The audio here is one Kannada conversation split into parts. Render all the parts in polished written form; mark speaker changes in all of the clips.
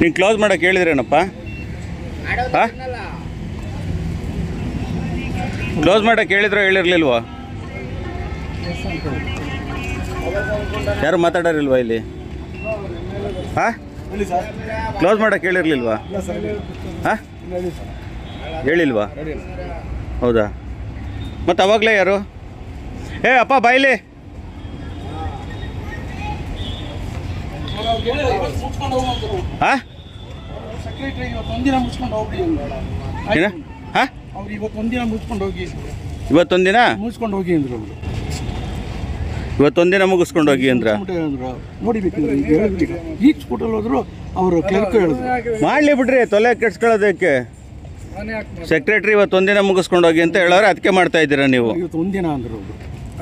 Speaker 1: ನೀನು ಕ್ಲೋಸ್ ಮಾಡೋಕ್ಕೆ ಹೇಳಿದ್ರೇನಪ್ಪ? ಹಾಂ, ಕ್ಲೋಸ್ ಮಾಡೋಕ್ಕೆ ಹೇಳಿದ್ರೋ ಹೇಳಿರ್ಲಿಲ್ವಾ? ಯಾರು ಮಾತಾಡೋರಿಲ್ವಾ ಇಲ್ಲಿ? ಹಾಂ, ಕ್ಲೋಸ್ ಮಾಡೋಕ್ಕೆ ಹೇಳಿರ್ಲಿಲ್ವಾ? ಹಾಂ, ಹೇಳಿಲ್ವಾ? ಹೌದಾ? ಮತ್ತು ಅವಾಗಲೇ ಯಾರು? ಏ ಅಪ್ಪ ಬಾಯ್ಲಿ. ಹಾಂ, ಏನ? ಹಾಂ, ಇವತ್ತೊಂದಿನ ಮುಗಿಸ್ಕೊಂಡು ಹೋಗಿ ಅಂದರು. ಇವತ್ತೊಂದಿನ ಮುಗಿಸ್ಕೊಂಡು ಹೋಗಿ ಅಂದ್ರ ನೋಡಿಬೇಕಿದ್ರೆ ಈಗ ಸ್ಕೂಟಲ್ಲಿ ಹೋದ್ರು ಅವರು ಕ್ಲರ್ಕ್ ಹೇಳಿದ್ರು ಮಾಡಲಿ ಬಿಡ್ರಿ, ತೊಲೆ ಕೆಡ್ಸ್ಕೊಳ್ಳೋದಕ್ಕೆ. ಸೆಕ್ರೆಟ್ರಿ ಇವತ್ತೊಂದಿನ ಮುಗಿಸ್ಕೊಂಡು ಹೋಗಿ ಅಂತ ಹೇಳೋರು, ಅದಕ್ಕೆ ಮಾಡ್ತಾ ಇದ್ದೀರಾ ನೀವು? ಇವತ್ತೊಂದಿನ ಅಂದರು.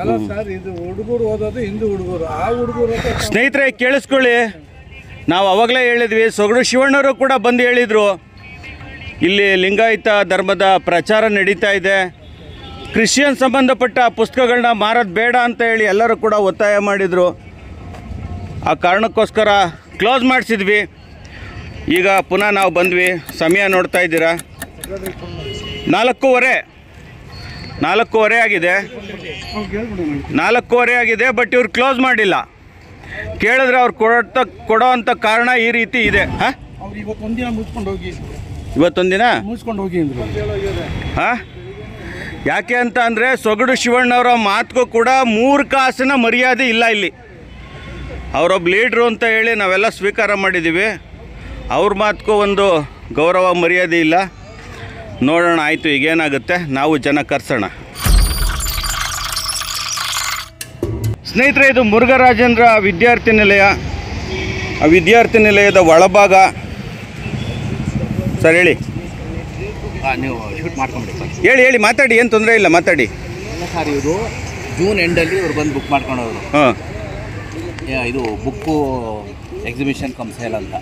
Speaker 1: ಅಲ್ಲ ಸರ್, ಇದು ಹುಡುಗರು ಓದೋದು ಹಿಂದೂ ಹುಡುಗರು, ಆ ಹುಡುಗರು. ಸ್ನೇಹಿತರೆ ಕೇಳಿಸ್ಕೊಳ್ಳಿ, ನಾವು ಅವಾಗಲೇ ಹೇಳಿದ್ವಿ, ಸೊಗಡು ಶಿವಣ್ಣವರು ಕೂಡ ಬಂದು ಹೇಳಿದರು, ಇಲ್ಲಿ ಲಿಂಗಾಯತ ಧರ್ಮದ ಪ್ರಚಾರ ನಡೀತಾ ಇದೆ, ಕ್ರಿಶ್ಚಿಯನ್ ಸಂಬಂಧಪಟ್ಟ ಪುಸ್ತಕಗಳನ್ನ ಮಾರೋದು ಬೇಡ ಅಂತ ಹೇಳಿ ಎಲ್ಲರೂ ಕೂಡ ಒತ್ತಾಯ ಮಾಡಿದರು. ಆ ಕಾರಣಕ್ಕೋಸ್ಕರ ಕ್ಲೋಸ್ ಮಾಡಿಸಿದ್ವಿ. ಈಗ ಪುನಃ ನಾವು ಬಂದ್ವಿ. ಸಮಯ ನೋಡ್ತಾ ಇದ್ದೀರಾ, 4:15 ಆಗಿದೆ. 4:15 ಆಗಿದೆ. ಬಟ್ ಇವ್ರು ಕ್ಲೋಸ್ ಮಾಡಿಲ್ಲ. ಕೇಳಿದ್ರೆ ಅವ್ರು ಕೊಡೋ ಅಂಥ ಕಾರಣ ಈ ರೀತಿ ಇದೆ. ಹಾಂ, ಇವತ್ತೊಂದಿನ ಮುಗಿಸ್ಕೊಂಡು ಹೋಗಿ ಅಂದರು. ಹಾಂ, ಯಾಕೆ ಅಂತ ಅಂದರೆ ಸೊಗಡು ಶಿವಣ್ಣವರ ಮಾತಿಗೂ ಕೂಡ 3 ಕಾಸಿನ ಮರ್ಯಾದೆ ಇಲ್ಲ ಇಲ್ಲಿ. ಅವರೊಬ್ಬ ಲೀಡ್ರು ಅಂತ ಹೇಳಿ ನಾವೆಲ್ಲ ಸ್ವೀಕಾರ ಮಾಡಿದ್ದೀವಿ. ಅವ್ರ ಮಾತಿಗೂ ಒಂದು ಗೌರವ ಮರ್ಯಾದೆ ಇಲ್ಲ. ನೋಡೋಣ, ಆಯಿತು, ಈಗೇನಾಗುತ್ತೆ, ನಾವು ಜನ ಕರ್ಸೋಣ. ಸ್ನೇಹಿತರೆ, ಇದು ಮುರುಘರಾಜೇಂದ್ರ ವಿದ್ಯಾರ್ಥಿ ನಿಲಯ. ಆ ವಿದ್ಯಾರ್ಥಿ ನಿಲಯದ ಒಳಭಾಗ. ಸರ್ ಹೇಳಿ.
Speaker 2: ನೀವು ಶೂಟ್ ಮಾಡ್ಕೊಂಬಿಡಿ.
Speaker 1: ಹೇಳಿ ಮಾತಾಡಿ, ಏನು ತೊಂದರೆ ಇಲ್ಲ, ಮಾತಾಡಿ.
Speaker 2: ಇಲ್ಲ ಸರ್, ಇವರು ಜೂನ್ ಎಂಡಲ್ಲಿ ಇವ್ರು ಬಂದು ಬುಕ್ ಮಾಡ್ಕೊಂಡವರು.
Speaker 1: ಹಾಂ,
Speaker 2: ಇದು ಬುಕ್ಕು ಎಕ್ಸಿಬಿಷನ್ ಕಮ್ ಸೇಲ್ ಅಂತ.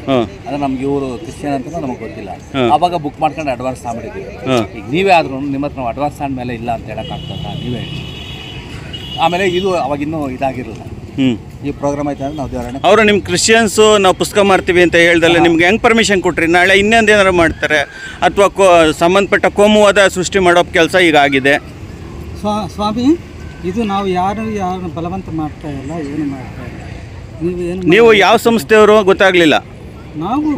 Speaker 2: ಅದು ನಮ್ಗೆ ಇವರು ಕ್ರಿಶ್ಚಿಯನ್ ಅಂತ ನಮಗೆ ಗೊತ್ತಿಲ್ಲ. ಆವಾಗ ಬುಕ್ ಮಾಡ್ಕೊಂಡು ಅಡ್ವಾನ್ಸ್ ತಗೊಂಡಿದ್ದೀವಿ. ಈಗ ನೀವೇ ಆದ್ರೂ ನಿಮ್ಮ ಹತ್ರ ನಾವು ಅಡ್ವಾನ್ಸ್ ತಗೊಂಡ್ಮೇಲೆ ಇಲ್ಲ ಅಂತ ಹೇಳೋಕ್ಕಾಗ್ತದ? ನೀವೇ ಹೇಳಿ. ಆಮೇಲೆ ಇದು ಅವಾಗಿನ್ನೂ ಇದಾಗಿರಲಿಲ್ಲ. ಈ ಪ್ರೋಗ್ರಾಮ್ ಆಯ್ತು ಅಂದರೆ ನಾವು ದೇವರನ್ನ
Speaker 1: ಅವರು ನಿಮ್ಮ ಕ್ರಿಶ್ಚಿಯನ್ಸು ನಾವು ಪುಸ್ತಕ ಮಾಡ್ತೀವಿ ಅಂತ ಹೇಳ್ದಲ್ಲ, ನಿಮ್ಗೆ ಹೆಂಗೆ ಪರ್ಮಿಷನ್ ಕೊಟ್ರಿ? ನಾಳೆ ಇನ್ನೊಂದು ಏನಾರು ಮಾಡ್ತಾರೆ ಅಥವಾ ಸಂಬಂಧಪಟ್ಟ ಕೋಮುವಾದ ಸೃಷ್ಟಿ ಮಾಡೋ ಕೆಲಸ ಈಗ ಆಗಿದೆ.
Speaker 3: ಸ್ವಾಮಿ, ಇದು ನಾವು ಯಾರು ಬಲವಂತ ಮಾಡ್ತಾ ಇಲ್ಲ, ಏನು ಮಾಡ್ತಾ ಇಲ್ಲ.
Speaker 1: ನೀವು ಯಾವ ಸಂಸ್ಥೆಯವರು ಗೊತ್ತಾಗ್ಲಿಲ್ಲ?
Speaker 3: ನಾವು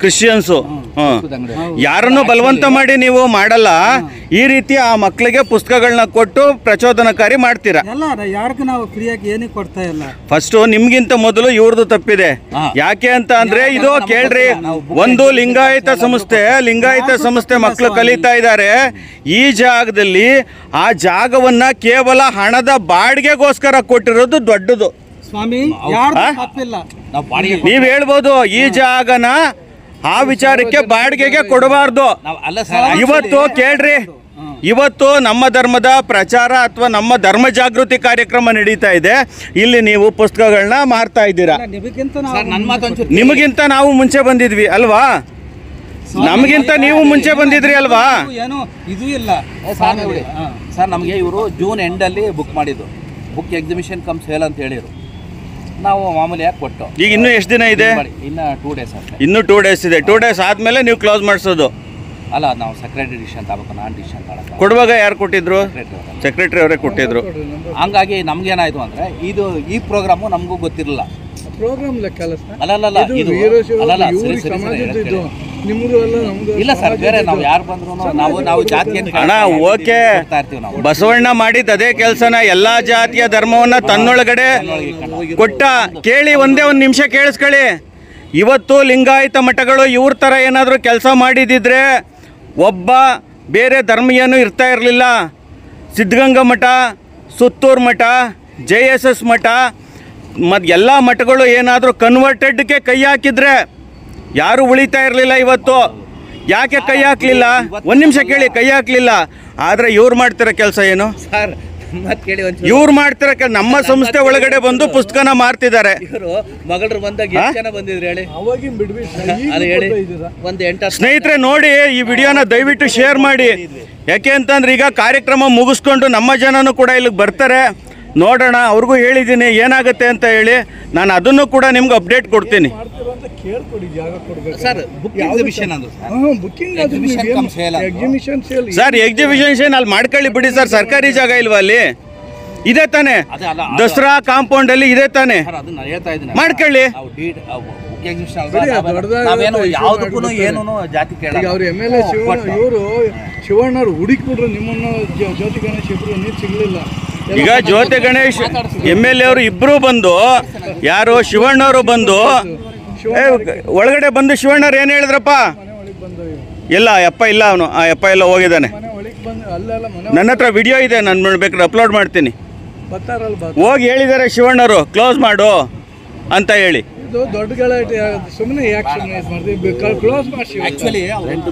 Speaker 1: ಕ್ರಿಶ್ಚಿಯನ್ಸು. ಯಾರನ್ನು ಬಲವಂತ ಮಾಡಿ ನೀವು ಮಾಡಲ್ಲ. ಈ ರೀತಿ ಆ ಮಕ್ಕಳಿಗೆ ಪುಸ್ತಕಗಳನ್ನ ಕೊಟ್ಟು ಪ್ರಚೋದನಕಾರಿ ಮಾಡ್ತೀರಾ.
Speaker 3: ಯಾರಿಗೂ ನಾವು ಫ್ರೀಯಾಗಿ ಏನು ಕೊಡ್ತಾ ಇಲ್ಲ.
Speaker 1: ಫಸ್ಟ್ ನಿಮ್ಗಿಂತ ಮೊದಲು ಇವ್ರದ್ದು ತಪ್ಪಿದೆ. ಯಾಕೆ ಅಂತ ಅಂದ್ರೆ ಇದು ಕೇಳ್ರಿ, ಒಂದು ಲಿಂಗಾಯತ ಸಂಸ್ಥೆ ಮಕ್ಕಳು ಕಲಿತಾ ಇದ್ದಾರೆ. ಈ ಜಾಗದಲ್ಲಿ ಆ ಜಾಗವನ್ನ ಕೇವಲ ಹಣದ ಬಾಡಿಗೆಗೋಸ್ಕರ ಕೊಟ್ಟಿರೋದು ದೊಡ್ಡದು.
Speaker 3: ಸ್ವಾಮಿ,
Speaker 1: ನೀವ್ ಹೇಳ್ಬೋದು ಈ ಜಾಗನ ಆ ವಿಚಾರಕ್ಕೆ ಬಾಡಿಗೆಗೆ ಕೊಡಬಾರ್ದು. ಇವತ್ತು ಕೇಳ್ರಿ, ಇವತ್ತು ನಮ್ಮ ಧರ್ಮದ ಪ್ರಚಾರ ಅಥವಾ ನಮ್ಮ ಧರ್ಮ ಜಾಗೃತಿ ಕಾರ್ಯಕ್ರಮ ನಡೀತಾ ಇದೆ. ಇಲ್ಲಿ ನೀವು ಪುಸ್ತಕಗಳನ್ನ ಮಾರ್ತಾ ಇದ್ದೀರಾ. ನಿಮಗಿಂತ ನಾವು ಮುಂಚೆ ಬಂದಿದ್ವಿ ಅಲ್ವಾ? ನಮಗಿಂತ ನೀವು ಮುಂಚೆ ಬಂದಿದ್ರಿ ಅಲ್ವಾ?
Speaker 3: ಏನು ಇದು ಇಲ್ಲ
Speaker 2: ಸರ್. ನಮಗೆ ಇವರು ಜೂನ್ ಎಂಡಲ್ಲಿ ಬುಕ್ ಮಾಡಿದ್ದು, ಬುಕ್ ಎಕ್ಸಿಬಿಷನ್ ಕಮ್ ಸೇಲ್ ಅಂತ ಹೇಳಿರು. ನಾವು ಮಾಮೂಲಿ ಯಾಕೆ ಕೊಟ್ಟು.
Speaker 1: ಈಗ ಇನ್ನೂ ಎಷ್ಟು ದಿನ ಇದೆ?
Speaker 2: ಇನ್ನು 2 ಡೇಸ್ ಅಷ್ಟೇ.
Speaker 1: ಇನ್ನೂ 2 ಡೇಸ್ ಇದೆ. 2 ಡೇಸ್ ಆದಮೇಲೆ ನೀವು ಕ್ಲೋಸ್ ಮಾಡಿಸೋದು
Speaker 2: ಅಲ್ಲ? ನಾವು ಸೆಕ್ರೆಟರಿ ಡಿಸಿಷನ್ ತಗೋಬೇಕು, ನಾನ್ ಡಿಸಿಷನ್ ತಗೊಳ್ಳೋದು.
Speaker 1: ಕೊಡುವಾಗ ಯಾರು ಕೊಟ್ಟಿದ್ರು? ಸೆಕ್ರೆಟರಿ ಅವರೇ ಕೊಟ್ಟಿದ್ರು.
Speaker 2: ಹಂಗಾಗಿ ನಮ್ಗೇನಾಯ್ತು ಅಂದರೆ ಈ ಪ್ರೋಗ್ರಾಮು ನಮಗೂ ಗೊತ್ತಿರಲಿಲ್ಲ.
Speaker 3: ಪ್ರೋಗ್ರಾಮ್ ಲೆಕ್ಕ ಅಲ್ಲ.
Speaker 2: ಇಲ್ಲ ಸರ್, ಬೇರೆ ನಾವು ಯಾರು ಬಂದ್ರು ನಾವು ಜಾತಿಯನ್ನು
Speaker 1: ಅಣ್ಣ ಓಕೆ, ಬಸವಣ್ಣ ಮಾಡಿದ ಅದೇ ಕೆಲಸನ ಎಲ್ಲಾ ಜಾತಿಯ ಧರ್ಮವನ್ನ ತನ್ನೊಳಗಡೆ ಕೊಟ್ಟ. ಕೇಳಿ, ಒಂದೇ ಒಂದು ನಿಮಿಷ ಕೇಳಿಸ್ಕೊಳ್ಳಿ. ಇವತ್ತು ಲಿಂಗಾಯತ ಮಠಗಳು ಇವ್ರ ಥರ ಏನಾದರೂ ಕೆಲಸ ಮಾಡಿದಿದ್ರೆ ಒಬ್ಬ ಬೇರೆ ಧರ್ಮೀಯನೂ ಇರ್ತಾ ಇರಲಿಲ್ಲ. ಸಿದ್ಧಗಂಗಾ ಮಠ, ಸುತ್ತೂರು ಮಠ, JSS ಮಠ ಮತ್ತು ಎಲ್ಲ ಮಠಗಳು ಏನಾದರೂ ಕನ್ವರ್ಟೆಡ್ಗೆ ಕೈ ಹಾಕಿದ್ರೆ ಯಾರೂ ಉಳಿತಾ ಇರಲಿಲ್ಲ. ಇವತ್ತು ಯಾಕೆ ಕೈ ಹಾಕಲಿಲ್ಲ? ಒಂದು ನಿಮಿಷ ಕೇಳಿ, ಕೈ ಹಾಕಲಿಲ್ಲ. ಆದರೆ ಇವ್ರು ಮಾಡ್ತಿರೋ ಕೆಲಸ ಏನು
Speaker 2: ಸರ್?
Speaker 1: ಇವ್ರು ಮಾಡ್ತಿರೋ ಕೆಲಸ, ನಮ್ಮ ಸಂಸ್ಥೆ ಒಳಗಡೆ ಬಂದು ಪುಸ್ತಕನ ಮಾರ್ತಿದ್ದಾರೆ.
Speaker 2: ಇವರು ಮಗಳರು ಬಂದಾಗ ಎಷ್ಟು ಜನ ಬಂದಿದ್ರು ಹೇಳಿ?
Speaker 1: ಸ್ನೇಹಿತರೆ ನೋಡಿ, ಈ ವಿಡಿಯೋನ ದಯವಿಟ್ಟು ಶೇರ್ ಮಾಡಿ. ಯಾಕೆ ಅಂತಂದ್ರೆ ಈಗ ಕಾರ್ಯಕ್ರಮ ಮುಗಿಸ್ಕೊಂಡು ನಮ್ಮ ಜನನೂ ಕೂಡ ಇಲ್ಲಿಗೆ ಬರ್ತಾರೆ. ನೋಡೋಣ, ಅವ್ರಿಗೂ ಹೇಳಿದ್ದೀನಿ ಏನಾಗುತ್ತೆ ಅಂತ ಹೇಳಿ. ನಾನು ಅದನ್ನು ಕೂಡ ನಿಮ್ಗೆ ಅಪ್ಡೇಟ್ ಕೊಡ್ತೀನಿ.
Speaker 3: ಕೇಳ್ಕೊಡಿ, ಜಾಗ ಕೊಡ್ಬೇಕು
Speaker 2: ಸರ್. ಬುಕ್ ಎಕ್ಸಿಬಿಷನ್ ಅದು
Speaker 3: booking
Speaker 2: exhibition come sale
Speaker 3: exhibition sale
Speaker 1: sir exhibition ಅಲ್ಲಿ ಮಾಡ್ಕೊಳ್ಳಿ ಬಿಡಿ ಸರ್, ಸರ್ಕಾರಿ ಜಾಗ ಇಲ್ವಾ ಅಲ್ಲಿ? ಇದೆ ತಾನೆ,
Speaker 2: ಅದೇ ಅಲ್ಲ
Speaker 1: ದಸರಾ ಕಾಂಪೌಂಡ್ ಅಲ್ಲಿ ಇದೆ ತಾನೆ,
Speaker 2: ಸರ್, ಅದನ್ನ ನಾನು ಹೇಳ್ತಾ ಇದ್ದೀನಿ.
Speaker 1: ಮಾಡ್ಕೊಳ್ಳಿ.
Speaker 2: ನಾವು ಬುಕ್ ಎಕ್ಸಿಬಿಷನ್ ನಾವೇನು ಯಾವುದಕ್ಕೂ ಏನೂ ಜಾತಿ
Speaker 3: ಈಗ
Speaker 2: ಕೇಳಲ್ಲ.
Speaker 3: ಅವ್ರ MLA ಇವರು ಶಿವಣ್ಣವ್ರು ಹುಡುಕ್ಬಿಟ್ರು ನಿಮ್ಮನ್ನು, ಜ್ಯೋತಿ ಗಣೇಶ್ ಇಬ್ರು ನೀರು ಸಿಗ್ಲಿಲ್ಲ.
Speaker 1: ಈಗ ಜ್ಯೋತಿ ಗಣೇಶ್ MLA ಅವರು ಇಬ್ರು ಬಂದು, ಯಾರು ಶಿವಣ್ಣವರು ಬಂದು ಒಳಗಡೆ ಬಂದು ಶಿವಣ್ಣವ್ರು ಏನು ಹೇಳಿದ್ರಪ್ಪ?
Speaker 3: ಮನೆ ಒಳಗೆ ಬಂದು
Speaker 1: ಇಲ್ಲ ಯಪ್ಪ ಇಲ್ಲ, ಅವನು ಆ ಯಪ್ಪ ಎಲ್ಲ ಹೋಗಿದ್ದಾನೆ.
Speaker 3: ಮನೆ ಒಳಗೆ ಬಂದು ಅಲ್ಲೆಲ್ಲ ಮನೆ
Speaker 1: ನನ್ನ ಹತ್ರ ವಿಡಿಯೋ ಇದೆ, ನಾನು ಬೇಕಾದ್ರೆ ಅಪ್ಲೋಡ್ ಮಾಡ್ತೀನಿ.
Speaker 3: ಬರ್ತಾರಲ್ಲ
Speaker 1: ಹೋಗಿ ಹೇಳಿದ್ದಾರೆ ಶಿವಣ್ಣವರು ಕ್ಲೋಸ್ ಮಾಡು ಅಂತ ಹೇಳಿ.
Speaker 3: ಇದು ದೊಡ್ಡ ಗಲಾಟೆ ಸುಮ್ಮನೆ ಯಾಕೆ ಸುಮ್ಮನೆ ಇದು ಮಾಡ್ತೀವಿ, ಕ್ಲೋಸ್ ಮಾಡಿಸಿ.
Speaker 2: ಆಕ್ಚುಲಿ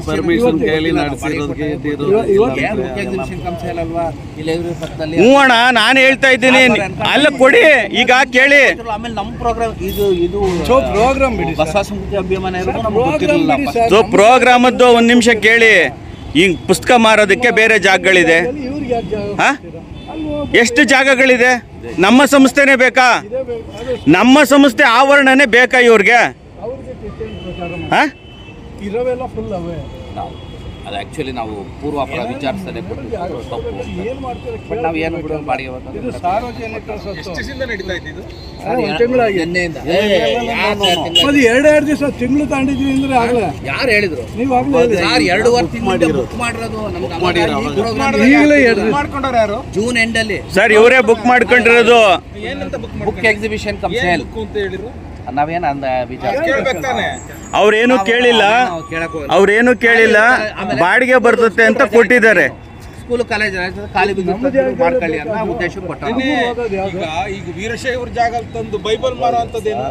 Speaker 4: ಪರ್ಮಿಷನ್ ಕೇಳಿ ನಡೆಸಿರೋದಕ್ಕೆ
Speaker 2: ಬುಕ್ ಎಕ್ಸಿಬಿಷನ್ ಕಮ್ ಸೇಲ್ ಅಲ್ವಾ? ಇಲ್ಲಿ ಪಕ್ಕದಲ್ಲಿ
Speaker 1: ಹ್ಞೂ ಅಣ್ಣ, ನಾನು ಹೇಳ್ತಾ ಇದ್ದೀನಿ, ಅಲ್ಲ ಕೊಡಿ ಈಗ ಕೇಳಿ.
Speaker 2: ಆಮೇಲೆ ನಮ್ಮ ಪ್ರೋಗ್ರಾಮ್ ಇದು
Speaker 3: ಪ್ರೋಗ್ರಾಮ್ ಬಿಡಿ
Speaker 2: ಬಸವ ಸಂಸ್ಕೃತಿ ಅಭಿಮಾನ ಇರೋದು ನಮ್ಗೆ ಗೊತ್ತಿರಲಿಲ್ಲ.
Speaker 1: ಸೊ ಪ್ರೋಗ್ರಾಮದ್ದು ಒಂದು ನಿಮಿಷ ಕೇಳಿ. ಈಗ ಪುಸ್ತಕ ಮಾರೋದಕ್ಕೆ ಬೇರೆ ಜಾಗಗಳಿದೆ,
Speaker 3: ಇವ್ರಿಗೆ ಯಾಕೆ ಜಾಗ
Speaker 1: ಹಾ? ಎಷ್ಟು ಜಾಗಗಳಿದೆ? ನಮ್ಮ ಸಂಸ್ಥೆನೇ ಬೇಕಾ? ನಮ್ಮ ಸಂಸ್ಥೆ ಆವರಣನೇ ಬೇಕಾ ಇವ್ರಿಗೆ?
Speaker 3: ಅವ್ರಿಗೆ ಕ್ರಿಶ್ಚಿಯನ್ ಪ್ರಚಾರ
Speaker 1: ಹಾ?
Speaker 3: ಇರೋವೆಲ್ಲ ಫುಲ್ ಅವೇ.
Speaker 2: ಅದು ಆ್ಯಕ್ಚುಲಿ ನಾವು ಪೂರ್ವಾಪರ ವಿಚಾರಿಸದೆ ಕೊಟ್ಟಿದ್ದು ತಪ್ಪು.
Speaker 3: ಏನು ಮಾಡ್ತಾರೆ
Speaker 2: ಬಟ್ ನಾವು ಏನು ಬಿಡೋ ಬಾಡಿಗೆ
Speaker 3: ಇದು ಸಾರ್ವಜನಿಕರ ಸೊತ್ತು.
Speaker 4: ನಡೀತಾ ಇದ್ದು
Speaker 3: ಒಂದು ತಿಂಗಳಾಗಿ
Speaker 2: ಎಣ್ಣೆಯಿಂದ
Speaker 3: ಅದು ಎರಡೆರಡು ದಿವಸ ತಿಂಗಳು ತಗೊಂಡಿದ್ವಿ ಅಂದ್ರೆ ಆಗಲೇ
Speaker 2: ಯಾರು ಹೇಳಿದ್ರು?
Speaker 3: ನೀವು ಆಗಲೇ
Speaker 2: ಸರ್ 2.5 ತಿಂಗಳು ಬುಕ್ ಮಾಡಿರೋದು ನಮ್ಗೆ
Speaker 3: ಈಗಲೇ ಎರಡು
Speaker 4: ಮಾಡ್ಕೊಂಡವ್ರು ಯಾರು?
Speaker 2: ಜೂನ್ ಎಂಡಲ್ಲಿ
Speaker 1: ಸರ್ ಇವರೇ ಬುಕ್ ಮಾಡ್ಕೊಂಡಿರೋದು.
Speaker 4: ಏನಂತ book
Speaker 2: book exhibition come sale
Speaker 4: ಅಂತ ಹೇಳಿದ್ರು?
Speaker 2: ನಾವೇನು ಅಂದ ವಿಚಾರ
Speaker 4: ಕೇಳ್ಬೇಕು ತಾನೆ.
Speaker 1: ಅವ್ರೇನು ಕೇಳಿಲ್ಲ, ಅವ್ರೇನು ಕೇಳಿಲ್ಲ, ಬಾಡಿಗೆ ಬರ್ತತೆ ಅಂತ ಕೊಟ್ಟಿದ್ದಾರೆ.
Speaker 2: ಸ್ಕೂಲ್ ಕಾಲೇಜ್ ಖಾಲಿ ಮಾಡ್ಕೊಳ್ಳಿ ಅನ್ನೋ ಉದ್ದೇಶ ಕೊಟ್ಟ.
Speaker 4: ಈಗ ವೀರಶೈವರ ಜಾಗ ತಂದು ಬೈಬಲ್ ಮಾರೋ ಅಂತದೇನು?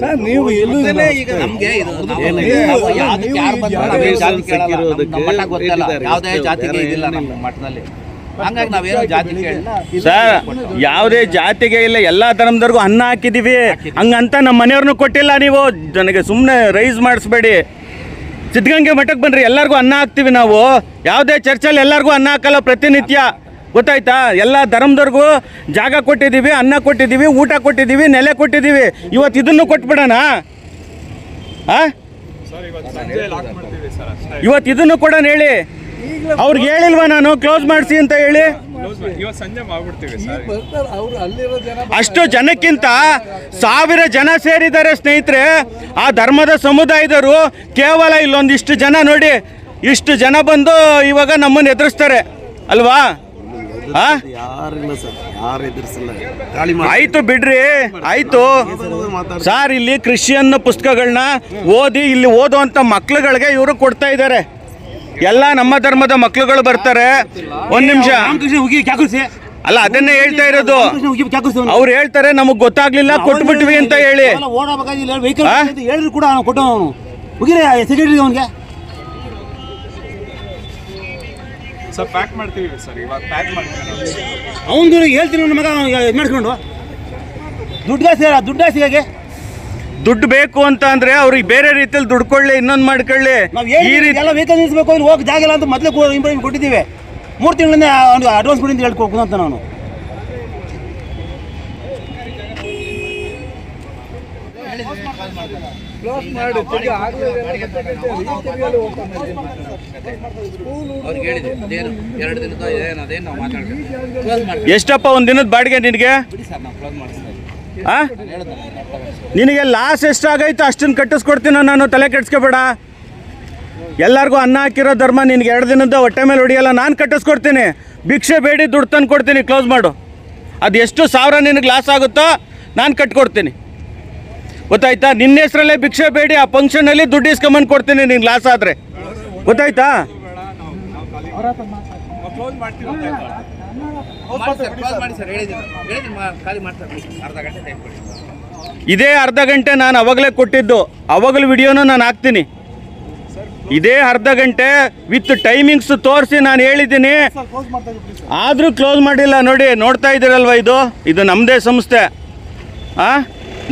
Speaker 3: ಸರ್ ನೀವು ಎಲ್ಲೂ
Speaker 2: ಈಗ ನಮ್ಗೆ ಇದು ನಾವು ಯಾವ್ದಕ್ಕೆ ಯಾರು ಬಂದ್ರು ನಾವೇನು ಜಾತಿ ಕೇಳಲ್ಲ. ನಮ್ಮ ಮಠ ಗೊತ್ತಲ್ಲ, ಯಾವುದೇ ಜಾತಿಗೆ ಇದಿಲ್ಲ ನಮ್ಮ ಮಠದಲ್ಲಿ. ಹಂಗಾಗಿ ನಾವೇನು ಜಾತಿ ಕೇಳಿಲ್ಲ.
Speaker 1: ಸರ್ ಯಾವುದೇ ಜಾತಿಗೆ ಇಲ್ಲ, ಎಲ್ಲ ಧರ್ಮದವ್ರಿಗೂ ಅನ್ನ ಹಾಕಿದೀವಿ. ಹಂಗಂತ ನಮ್ಮ ಮನೆಯವ್ರನ್ನೂ ಕೊಟ್ಟಿಲ್ಲ. ನೀವು ನನಗೆ ಸುಮ್ಮನೆ ರೈಸ್ ಮಾಡಿಸ್ಬೇಡಿ. ಸಿದ್ಧಗಂಗೆ ಮಠಕ್ಕೆ ಬನ್ರಿ, ಎಲ್ಲರಿಗೂ ಅನ್ನ ಹಾಕ್ತೀವಿ ನಾವು. ಯಾವುದೇ ಚರ್ಚಲ್ಲಿ ಎಲ್ಲರಿಗೂ ಅನ್ನ ಹಾಕಲ್ಲ ಪ್ರತಿನಿತ್ಯ, ಗೊತ್ತಾಯ್ತಾ? ಎಲ್ಲ ಧರ್ಮದವ್ರಿಗೂ ಜಾಗ ಕೊಟ್ಟಿದ್ದೀವಿ, ಅನ್ನ ಕೊಟ್ಟಿದ್ದೀವಿ, ಊಟ ಕೊಟ್ಟಿದ್ದೀವಿ, ನೆಲೆ ಕೊಟ್ಟಿದ್ದೀವಿ. ಇವತ್ತು ಇದನ್ನು ಕೊಟ್ಬಿಡೋಣ? ಹಾಂ, ಇವತ್ತು ಇದನ್ನು ಕೊಡೋಣ ಹೇಳಿ. ಅವ್ರಿಗೆ ಹೇಳಿಲ್ವಾ ನಾನು ಕ್ಲೋಸ್ ಮಾಡಿಸಿ ಅಂತ ಹೇಳಿ?
Speaker 4: ಇವತ್ತು ಸಂಜೆ ಮಾಡ್ಬಿಡ್ತೀವಿ ಸರ್.
Speaker 3: ಬರ್ತಾರೆ ಅವ್ರು, ಅಲ್ಲಿರೋ ಜನ
Speaker 1: ಅಷ್ಟು ಜನಕ್ಕಿಂತ 1000 ಜನ ಸೇರಿದ್ದಾರೆ ಸ್ನೇಹಿತರೆ. ಆ ಧರ್ಮದ ಸಮುದಾಯದವರು ಕೇವಲ ಇಲ್ಲೊಂದಿಷ್ಟು ಜನ ನೋಡಿ, ಇಷ್ಟು ಜನ ಬಂದು ಇವಾಗ ನಮ್ಮನ್ನು ಎದುರಿಸ್ತಾರೆ ಅಲ್ವಾ?
Speaker 4: ಯಾರಿಲ್ಲ ಸರ್, ಯಾರು ಎದುರಿಸಿಲ್ಲ.
Speaker 1: ಆಯ್ತು ಬಿಡ್ರಿ, ಆಯ್ತು ಸರ್. ಇಲ್ಲಿ ಕ್ರಿಶ್ಚಿಯನ್ ಪುಸ್ತಕಗಳನ್ನ ಓದಿ ಇಲ್ಲಿ ಓದುವಂಥ ಮಕ್ಳುಗಳಿಗೆ ಇವರು ಕೊಡ್ತಾ ಇದ್ದಾರೆ. ಎಲ್ಲ ನಮ್ಮ ಧರ್ಮದ ಮಕ್ಳುಗಳು ಬರ್ತಾರೆ. ಒಂದ್ ನಿಮಿಷ ಅಲ್ಲ, ಅದನ್ನೇ ಹೇಳ್ತಾ ಇರೋದು. ಅವ್ರು ಹೇಳ್ತಾರೆ ನಮಗ್ ಗೊತ್ತಾಗ್ಲಿಲ್ಲ ಕೊಟ್ಬಿಟ್ವಿ ಅಂತ ಹೇಳಿ.
Speaker 5: ಹೇಳಿದ್ರು ಕೂಡ ಕೊಟ್ಟು ಸೆಕ್ರೆಟರಿ ಅವನಿಗೆ
Speaker 4: ಸರ್ ಪ್ಯಾಕ್ ಮಾಡ್ತೀವಿ ಸರ್, ಇವಾಗ ಪ್ಯಾಕ್ ಮಾಡ್ತೀವಿ.
Speaker 5: ಅವನು ಹೇಳ್ತೀನಿ ನನ್ನ ಮಗ ಇದು ಮಾಡಿಸ್ಕೊಂಡು ದುಡ್ಡು ಸಿಗಾಗೆ
Speaker 1: ದುಡ್ಡು ಬೇಕು ಅಂತ ಅಂದ್ರೆ ಅವ್ರಿಗೆ ಬೇರೆ ರೀತಿಯಲ್ಲಿ ದುಡ್ಕೊಳ್ಳಿ, ಇನ್ನೊಂದು ಮಾಡ್ಕೊಳ್ಳಿ. ಈ ರೀತಿ
Speaker 5: ಎಲ್ಲ ವೆಹಿಕಲ್ ನಿಲ್ಲಿಸಬೇಕು, ಇಲ್ಲಿ ಹೋಗಿ ಜಾಗ ಇಲ್ಲ ಅಂತ ಮೊದಲೇ ಇಂಪ್ರೂವ್ಮೆಂಟ್ ಕೊಟ್ಟಿದ್ದೀವಿ. 3 ತಿಂಗಳಿಂದ ಅವ್ನಿಗೆ ಅಡ್ವಾನ್ಸ್ ಕೊಡಿ ಅಂತ ಹೇಳ್ಕೊಡ್ಕೊಂಡು ಅಂತ ನಾನು.
Speaker 3: ಕ್ಲೋಸ್ ಮಾಡಿ ತಿರ್ಗಿ ಆಗಲೇ
Speaker 2: ಅವ್ರಿಗೆ ಹೇಳಿದ್ವಿ ಅದೇನು 2 ದಿನದ ಅದೇನು ನಾವು ಮಾತಾಡ್ತೀವಿ. ಕ್ಲೋಸ್ ಮಾಡಿ
Speaker 1: ಎಷ್ಟಪ್ಪ ಒಂದ್ ದಿನದ ಬಾಡಿಗೆ ನಿನಗೆ?
Speaker 2: ಬಿಡಿ ಸರ್, ನಾವು ಕ್ಲೋಸ್ ಮಾಡಿಸ್ತಾ ಇದ್ದೀವಿ.
Speaker 1: ನಿನಗೆ ಲಾಸ್ ಎಷ್ಟಾಗೈತೆ ಅಷ್ಟನ್ನು ಕಟ್ಟಿಸ್ಕೊಡ್ತೀನೋ ನಾನು, ತಲೆ ಕೆಡ್ಸ್ಕೊಬೇಡ. ಎಲ್ಲರಿಗೂ ಅನ್ನ ಹಾಕಿರೋ ಧರ್ಮ ನಿನಗೆ 2 ದಿನದ ಹೊಟ್ಟೆ ಮೇಲೆ ಹೊಡಿಯಲ್ಲ. ನಾನು ಕಟ್ಟಿಸ್ಕೊಡ್ತೀನಿ, ಭಿಕ್ಷೆ ಬೇಡಿ ದುಡ್ಡು ತಂದು ಕೊಡ್ತೀನಿ. ಕ್ಲೋಸ್ ಮಾಡು. ಅದು ಎಷ್ಟು 1000 ನಿನಗೆ ಲಾಸ್ ಆಗುತ್ತೋ ನಾನು ಕಟ್ಕೊಡ್ತೀನಿ, ಗೊತ್ತಾಯ್ತಾ? ನಿನ್ನ ಹೆಸರಲ್ಲೇ ಭಿಕ್ಷೆ ಬೇಡಿ ಆ ಫಂಕ್ಷನಲ್ಲಿ ದುಡ್ಡು ಇಸ್ಕೊಂಬಂದು ಕೊಡ್ತೀನಿ ನಿನ್ಗೆ ಲಾಸ್ ಆದರೆ, ಗೊತ್ತಾಯ್ತಾ?
Speaker 4: ಕ್ಲೋಸ್ ಮಾಡ್ತೀವಿ.
Speaker 2: ಕ್ಲೋಸ್ ಮಾಡಿ ಸರ್, ಹೇಳಿದ್ದೀನಿ ಖಾಲಿ ಮಾಡ್ತಾರೆ. ಅರ್ಧ ಗಂಟೆ ಟೈಮ್ ಕೊಡಿ.
Speaker 1: ಇದೇ ಅರ್ಧ ಗಂಟೆ ನಾನು ಅವಾಗಲೇ ಕೊಟ್ಟಿದ್ದು, ಅವಾಗಲೂ ವಿಡಿಯೋನ ನಾನು ಹಾಕ್ತೀನಿ. ಇದೇ ಅರ್ಧ ಗಂಟೆ ವಿತ್ ಟೈಮಿಂಗ್ಸ್ ತೋರಿಸಿ ನಾನು ಹೇಳಿದ್ದೀನಿ. ಆದರೂ ಕ್ಲೋಸ್ ಮಾಡಿಲ್ಲ. ನೋಡಿ, ನೋಡ್ತಾ ಇದ್ದೀರಲ್ವ, ಇದು ನಮ್ಮದೇ ಸಂಸ್ಥೆ.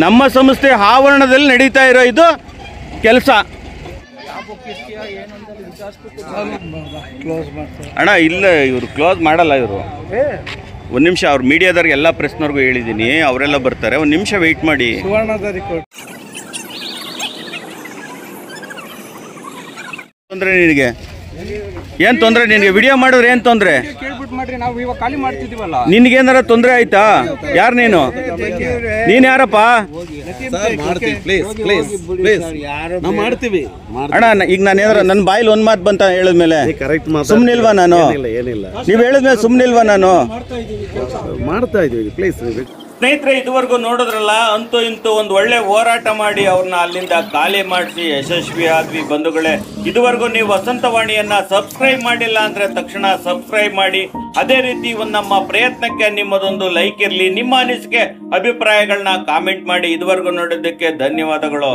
Speaker 1: ನಮ್ಮ ಸಂಸ್ಥೆ ಆವರಣದಲ್ಲಿ ನಡೀತಾ ಇರೋ ಇದು ಕೆಲಸ.
Speaker 3: ಕ್ಲೋಸ್ ಮಾಡ್ತಾರೆ.
Speaker 1: ಅಣ್ಣ ಇಲ್ಲ, ಇವರು ಕ್ಲೋಸ್ ಮಾಡಲ್ಲ. ಇವರು ಒಂದು ನಿಮಿಷ, ಅವ್ರು ಮೀಡಿಯಾದವ್ರಿಗೆ ಎಲ್ಲ ಪ್ರೆಸ್ನವ್ರಿಗೂ ಹೇಳಿದ್ದೀನಿ, ಅವರೆಲ್ಲ ಬರ್ತಾರೆ. ಒಂದು ನಿಮಿಷ ವೆಯ್ಟ್ ಮಾಡಿ.
Speaker 3: ಸುವರ್ಣದ ರಿಕಾರ್ಡ್
Speaker 1: ತೊಂದರೆ ನಿನಗೆ? ಏನು ತೊಂದರೆ ನಿನಗೆ? ವಿಡಿಯೋ ಮಾಡಿದ್ರೆ ಏನು ತೊಂದರೆ?
Speaker 4: ಕೇಳ್ಬಿಟ್ಟು ಮಾಡ್ರಿ, ನಾವು ಇವಾಗ ಖಾಲಿ ಮಾಡ್ತಿದ್ದೀವಲ್ಲ.
Speaker 1: ನಿನಗೇನಾರ ತೊಂದರೆ ಆಯ್ತಾ? ಯಾರು ನೀನು? ನೀನು ಯಾರಪ್ಪ?
Speaker 5: ಮಾಡ್ತೀವಿ
Speaker 1: ಅಣ್ಣ ಈಗ ನಾನು ಏನಾರ ನನ್ನ ಬಾಯಲ್ಲಿ ಒಂದು ಮಾತು ಬಂತ ಹೇಳಿದ್ಮೇಲೆ ಸುಮ್ಮನಿಲ್ವಾ ನಾನು? ನೀವು ಹೇಳಿದ್ಮೇಲೆ ಸುಮ್ಮನಿಲ್ವಾ ನಾನು?
Speaker 5: ಮಾಡ್ತಾ ಇದೀವಿ ಪ್ಲೀಸ್.
Speaker 1: ಸ್ನೇಹಿತರೆ, ಇದುವರೆಗೂ ನೋಡಿದ್ರಲ್ಲ, ಅಂತೂ ಇಂತೂ ಒಂದು ಒಳ್ಳೆ ಹೋರಾಟ ಮಾಡಿ ಅವ್ರನ್ನ ಅಲ್ಲಿಂದ ಖಾಲಿ ಮಾಡಿಸಿ ಯಶಸ್ವಿ ಆದ್ವಿ ಬಂಧುಗಳೇ. ಇದುವರೆಗೂ ನೀವು ವಸಂತವಾಣಿಯನ್ನ ಸಬ್ಸ್ಕ್ರೈಬ್ ಮಾಡಿಲ್ಲ ಅಂದ್ರೆ ತಕ್ಷಣ ಸಬ್ಸ್ಕ್ರೈಬ್ ಮಾಡಿ. ಅದೇ ರೀತಿ ಒಂದು ನಮ್ಮ ಪ್ರಯತ್ನಕ್ಕೆ ನಿಮ್ಮದೊಂದು ಲೈಕ್ ಇರಲಿ. ನಿಮ್ಮ ಅನಿಸಿಕೆ ಅಭಿಪ್ರಾಯಗಳನ್ನ ಕಾಮೆಂಟ್ ಮಾಡಿ. ಇದುವರೆಗೂ ನೋಡಿದ್ದಕ್ಕೆ ಧನ್ಯವಾದಗಳು.